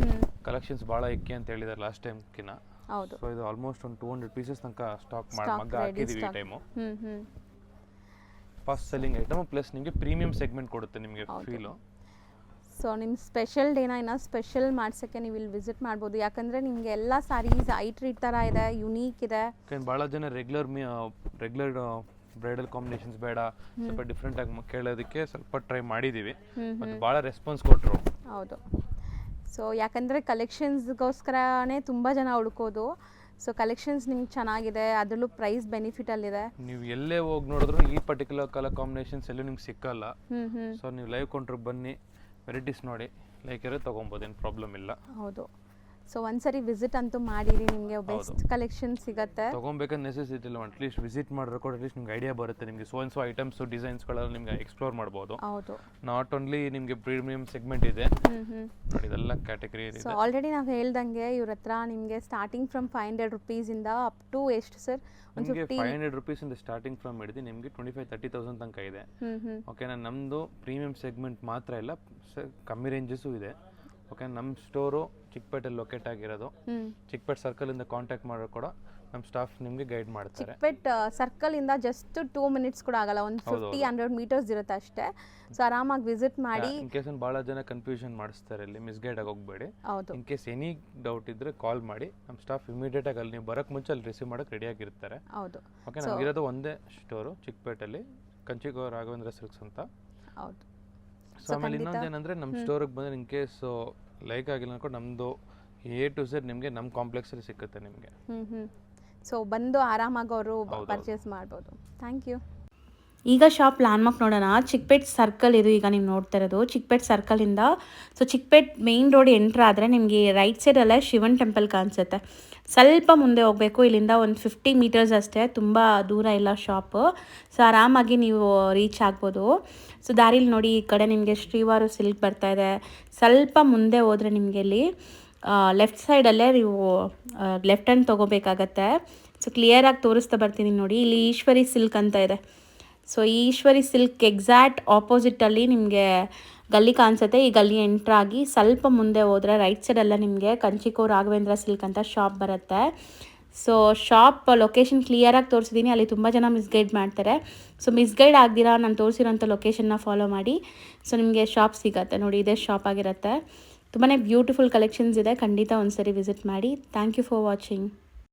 ಕಲೆಕ್ಷನ್ಸ್ ಭಾಳ ಇಕ್ಕಿ ಅಂತ ಹೇಳಿದಾರೆ ಲಾಸ್ಟ್ ಟೈಮ್ಕಿನ. ಹೌದು, ಸೊ ಇದು ಆಲ್ಮೋಸ್ಟ್ ಒಂದು 200 ಪೀಸಸ್ ತನಕ ಸ್ಟಾಕ್ ಮಾಡಿ ಮಗ್ಗ ಹಾಕಿದ್ದೀವಿ ಈ time. Fast selling item plus ನಿಮಗೆ ಪ್ರೀಮಿಯಂ ಸೆಗ್ಮೆಂಟ್ ಕೊಡುತ್ತೆ ನಿಮಗೆ ಫೀಲು. ಸೊ ನಿಮ್ಮ ಸ್ಪೆಷಲ್ ಡೇನ ಇನ್ನೂ ಸ್ಪೆಷಲ್ ಮಾಡ್ಸೋಕ್ಕೆ ನೀವು ಇಲ್ಲಿ ವಿಸಿಟ್ ಮಾಡ್ಬೋದು. ಯಾಕಂದರೆ ನಿಮಗೆ ಎಲ್ಲ ಸ್ಯಾರೀಸ್ ಐ ಟ್ರೀಟ್ ಥರ ಇದೆ, ಯುನೀಕ್ ಇದೆ. ಭಾಳ ಜನ ರೆಗ್ಯುಲರ್ ಬ್ರೈಡಲ್ ಕಾಂಬಿನೇಷನ್ಸ್ ಬೇಡ, ಸ್ವಲ್ಪ ಡಿಫ್ರೆಂಟ್ ಆಗಿ ಕೇಳೋದಕ್ಕೆ ಸ್ವಲ್ಪ ಟ್ರೈ ಮಾಡಿದ್ದೀವಿ, ಮತ್ತು ಭಾಳ ರೆಸ್ಪಾನ್ಸ್ ಕೊಟ್ಟರು. ಹೌದು. ಸೊ ಯಾಕಂದರೆ ಕಲೆಕ್ಷನ್ಸ್ಗೋಸ್ಕರನೇ ತುಂಬ ಜನ ಹುಡುಕೋದು. ಸೊ ಕಲೆಕ್ಷನ್ಸ್ ನಿಮ್ಗೆ ಚೆನ್ನಾಗಿದೆ, ಅದರಲ್ಲೂ ಪ್ರೈಸ್ ಬೆನಿಫಿಟಲ್ಲಿದೆ. ನೀವು ಎಲ್ಲೇ ಹೋಗಿ ನೋಡಿದ್ರು ಈ ಪರ್ಟಿಕ್ಯುಲರ್ ಕಲರ್ ಕಾಂಬಿನೇಷನ್ಸ್ ಎಲ್ಲೂ ನಿಮ್ಗೆ ಸಿಕ್ಕಲ್ಲ. ಸೊ ನೀವು ಲೈವ್ ಕೌಂಟ್ರಿಗೆ ಬನ್ನಿ, ವೆರೈಟೀಸ್ ನೋಡಿ, ಲೈಕ್ ಇರೋ ತೊಗೊಬೋದು, ಏನು ಪ್ರಾಬ್ಲಮ್ ಇಲ್ಲ. ಹೌದು. ಸೊ ಒಂದ್ಸರಿ ವಿಸಿಟ್ ಅಂತೂ ಮಾಡಿರಿ, ನಿಮಗೆ ಬೆಸ್ಟ್ ಕಲೆಕ್ಷನ್ ಸಿಗುತ್ತೆ. ತೊಗೊಬೇಕಂತ ನೆಸೆಸಿಟಿ ಇಲ್ಲ, ಅಟ್ಲೀಸ್ಟ್ ವಿಸಿಟ್ ಮಾಡಿದ್ರೆ ಕೂಡ ಅಟ್ಲೀಸ್ಟ್ ನಿಮ್ಗೆ ಐಡಿಯಾ ಬರುತ್ತೆ. ನಿಮಗೆ ಸೊ ಐಟಮ್ಸು ಡಿಸೈನ್ಸ್ಗಳೆಲ್ಲ ನಿಮ್ಗೆ ಎಕ್ಸ್ಪ್ಲೋರ್ ಮಾಡ್ಬೋದು. ಹೌದು, ನಾಟ್ ಓನ್ಲಿ ನಿಮಗೆ ಪ್ರೀಮಿಯಂ ಸೆಗ್ಮೆಂಟ್ ಇದೆ ನೋಡಿ, ಇದೆಲ್ಲ ಕ್ಯಾಟಗರಿ ಇದೆ. ಸೊ ಆಲ್ರೆಡಿ ನಾವು ಹೇಳ್ದಂಗೆ ಇವ್ರ ಹತ್ರ ನಿಮಗೆ ಸ್ಟಾರ್ಟಿಂಗ್ ಫ್ರಮ್ 500 ರೂಪೀಸಿಂದ ಅಪ್ ಟು ಎಷ್ಟು ಸರ್? ನಿಮಗೆ 500 ರೂಪೀಸಿಂದ ಸ್ಟಾರ್ಟಿಂಗ್ ಫ್ರಮ್ ಹಿಡಿದು ನಿಮಗೆ 25-30,000 ತನಕ ಇದೆ. ಓಕೆನಾ, ನಮ್ಮದು ಪ್ರೀಮಿಯಂ ಸೆಗ್ಮೆಂಟ್ ಮಾತ್ರ ಇಲ್ಲ, ಕಮ್ಮಿ ರೇಂಜಸ್ಸು ಇದೆ. ಓಕೆ, ನಮ್ಮ ಸ್ಟೋರು ಚಿಕ್ಕಪೇಟೆಲ್ಲಿ ಲೊಕೇಟ್ ಆಗಿರೋದು. ಚಿಕ್ಕಪೇಟೆ ಸರ್ಕಲಿಂದ ಕಾಂಟ್ಯಾಕ್ಟ್ ಮಾಡೋರು ಕೂಡ ನಮ್ಮ ಸ್ಟಾಫ್ ನಿಮಗೆ ಗೈಡ್ ಮಾಡ್ತಾರೆ. ಚಿಕ್ಕಪೇಟೆ ಸರ್ಕಲಿಂದ ಜಸ್ಟ್ 2 ಮಿನಿಟ್ಸ್ ಕೂಡ ಆಗಲ್ಲ, ಒಂದು 50-100 ಮೀಟರ್ಸ್ ಇರುತ್ತೆ ಅಷ್ಟೇ. ಸೊ ಆರಾಮಾಗಿ ವಿಸಿಟ್ ಮಾಡಿ. ಇನ್ ಕೇಸ್ ಭಾಳ ಜನ ಕನ್ಫ್ಯೂಷನ್ ಮಾಡಿಸ್ತಾರೆ, ಇಲ್ಲಿ ಮಿಸ್ಗೈಡ್ ಆಗಿ ಹೋಗಬೇಡಿ. ಹೌದು, ಇನ್ ಕೇಸ್ ಎನಿ ಡೌಟ್ ಇದ್ರೆ ಕಾಲ್ ಮಾಡಿ, ನಮ್ಮ ಸ್ಟಾಫ್ ಇಮಿಡಿಯೇಟ್ ಆಗಿ ಅಲ್ಲಿ ನೀವು ಬರೋಕ್ಕೆ ಮುಂಚೆ ಅಲ್ಲಿ ರಿಸೀವ್ ಮಾಡೋಕ್ಕೆ ರೆಡಿ ಆಗಿರ್ತಾರೆ. ಹೌದು. ಓಕೆ, ನಮಗಿರೋದು ಒಂದೇ ಸ್ಟೋರು ಚಿಕ್ಕಪೇಟೆಯಲ್ಲಿ, ಕಂಚಿಕೋ ರಾಘವೇಂದ್ರ ಸಿಲ್ಕ್ಸ್ ಅಂತ. ಹೌದು. ಸೊ ಆಮೇಲೆ ಇನ್ನೊಂದೇನಂದ್ರೆ ನಮ್ಮ ಸ್ಟೋರಿಗೆ ಬಂದರೆ ಇನ್ ಕೇಸ್ ಲೈಕ್ ಆಗಿಲ್ಲ ಅನ್ಕೊಂಡು ನಮ್ಮದು A to Z ನಿಮಗೆ ನಮ್ಮ ಕಾಂಪ್ಲೆಕ್ಸಲ್ಲಿ ಸಿಗುತ್ತೆ ನಿಮಗೆ. ಸೊ ಬಂದು ಆರಾಮಾಗಿ ಅವರು ಪರ್ಚೇಸ್ ಮಾಡ್ಬೋದು. Thank you. ಈಗ ಶಾಪ್ ಲ್ಯಾಂಡ್ಮಾರ್ಕ್ ನೋಡೋಣ. ಚಿಕ್ಕಪೇಟೆ ಸರ್ಕಲ್ ಇದು ಈಗ ನೀವು ನೋಡ್ತಾ ಇರೋದು. ಚಿಕ್ಕಪೇಟೆ ಸರ್ಕಲಿಂದ so Chickpet main road enter ಆದರೆ ನಿಮಗೆ ರೈಟ್ ಸೈಡಲ್ಲೇ ಶಿವನ್ ಟೆಂಪಲ್ ಕಾಣಿಸುತ್ತೆ. ಸ್ವಲ್ಪ ಮುಂದೆ ಹೋಗಬೇಕು, ಇಲ್ಲಿಂದ ಒಂದು 50 ಮೀಟರ್ಸ್ ಅಷ್ಟೇ, ತುಂಬ ದೂರ ಇಲ್ಲ ಶಾಪು. ಸೊ ಆರಾಮಾಗಿ ನೀವು ರೀಚ್ ಆಗ್ಬೋದು. ಸೊ ದಾರಿಲಿ ನೋಡಿ ಈ ಕಡೆ ನಿಮಗೆ ಶ್ರೀವಾರು ಸಿಲ್ಕ್ ಬರ್ತಾಯಿದೆ. ಸ್ವಲ್ಪ ಮುಂದೆ ಹೋದರೆ ನಿಮಗೆ ಇಲ್ಲಿ ಲೆಫ್ಟ್ ಸೈಡಲ್ಲೇ ನೀವು ಲೆಫ್ಟ್ ಹ್ಯಾಂಡ್ ತೊಗೋಬೇಕಾಗತ್ತೆ. ಸೊ ಕ್ಲಿಯರಾಗಿ ತೋರಿಸ್ತಾ ಬರ್ತೀನಿ ನೋಡಿ, ಇಲ್ಲಿ ಈಶ್ವರಿ ಸಿಲ್ಕ್ ಅಂತ ಇದೆ. ಸೊ ಈ ಈಶ್ವರಿ ಸಿಲ್ಕ್ ಎಕ್ಸಾಕ್ಟ್ ಆಪೋಸಿಟಲ್ಲಿ ನಿಮಗೆ ಗಲ್ಲಿ ಕಾಣಿಸುತ್ತೆ. ಈ ಗಲ್ಲಿ ಎಂಟ್ರಾಗಿ ಸ್ವಲ್ಪ ಮುಂದೆ ಹೋದರೆ ರೈಟ್ ಸೈಡೆಲ್ಲ ನಿಮಗೆ ಕಂಚಿಕೋ ರಾಘವೇಂದ್ರ ಸಿಲ್ಕ್ ಅಂತ ಶಾಪ್ ಬರುತ್ತೆ. ಸೊ ಶಾಪ್ ಲೊಕೇಶನ್ ಕ್ಲಿಯರಾಗಿ ತೋರಿಸಿದ್ದೀನಿ, ಅಲ್ಲಿ ತುಂಬ ಜನ ಮಿಸ್ಗೈಡ್ ಮಾಡ್ತಾರೆ. ಸೊ ಮಿಸ್ಗೈಡ್ ಆಗ್ದಿರಾ ನಾನು ತೋರಿಸಿರೋಂಥ ಲೊಕೇಶನ್ನ ಫಾಲೋ ಮಾಡಿ. ಸೊ ನಿಮಗೆ ಶಾಪ್ ಸಿಗುತ್ತೆ ನೋಡಿ, ಇದೇ ಶಾಪ್ ಆಗಿರುತ್ತೆ. ತುಂಬಾ ಬ್ಯೂಟಿಫುಲ್ ಕಲೆಕ್ಷನ್ಸ್ ಇದೆ, ಖಂಡಿತ ಒಂದ್ಸರಿ ವಿಸಿಟ್ ಮಾಡಿ. Thank you for watching.